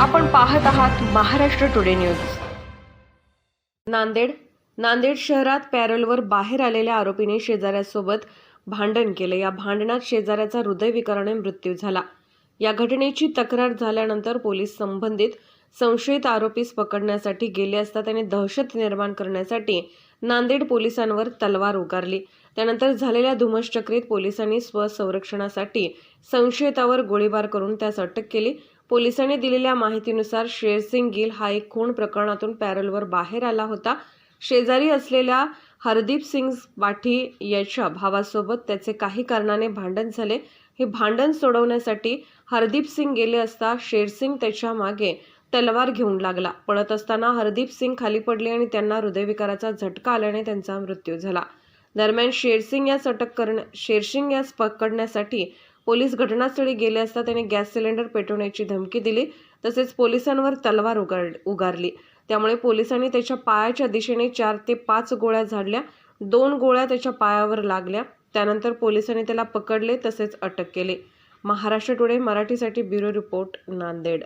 आपण पाहत आहात महाराष्ट्र टुडे न्यूज। नांदेड शहरात पॅरोलवर बाहेर आलेल्या आरोपीने शेजाऱ्यासोबत भांडण केले। या भांडणात शेजाऱ्याचा हृदयविकाराने मृत्यू झाला। या घटनेची तक्रार झाल्यानंतर पोलीस संबंधित संशयित आरोपीस पकडण्यासाठी गेले असता त्याने दहशत निर्माण करण्यासाठी नांदेड पोलिसांवर तलवार उगारली। त्यानंतर झालेल्या धुमश्चक्रीत पोलिसांनी स्वसंरक्षणासाठी संशयितावर गोळीबार करून त्यास अटक केली। पोलिसांनी दिलेल्या माहितीनुसार शेरसिंग गिल हा एक खून प्रकरणातून पॅरोलवर बाहेर आला होता। शेजारी असलेल्या हरदीप सिंग बाठी याच्या भावासोबत त्याचे काही कारणाने भांडण झाले। हे भांडण सोडवण्यासाठी हरदीप सिंग गेले असता शेरसिंग त्याच्या मागे तलवार घेऊन लागला। पळत असताना हरदीप सिंग खाली पडले आणि त्यांना हृदयविकाराचा झटका आल्याने त्यांचा मृत्यू झाला। दरम्यान शेरसिंग यास पकडण्यासाठी पोलीस घटनास्थळी गेले असता त्याने गॅस सिलेंडर पेटवण्याची धमकी दिली, तसेच पोलिसांवर तलवार उगारली। त्यामुळे पोलिसांनी त्याच्या पायाच्या दिशेने 4 ते 5 गोळ्या झाडल्या। 2 गोळ्या त्याच्या पायावर लागल्या। त्यानंतर पोलिसांनी त्याला पकडले तसेच अटक केली। महाराष्ट्र टुडे मराठीसाठी ब्युरो रिपोर्ट, नांदेड।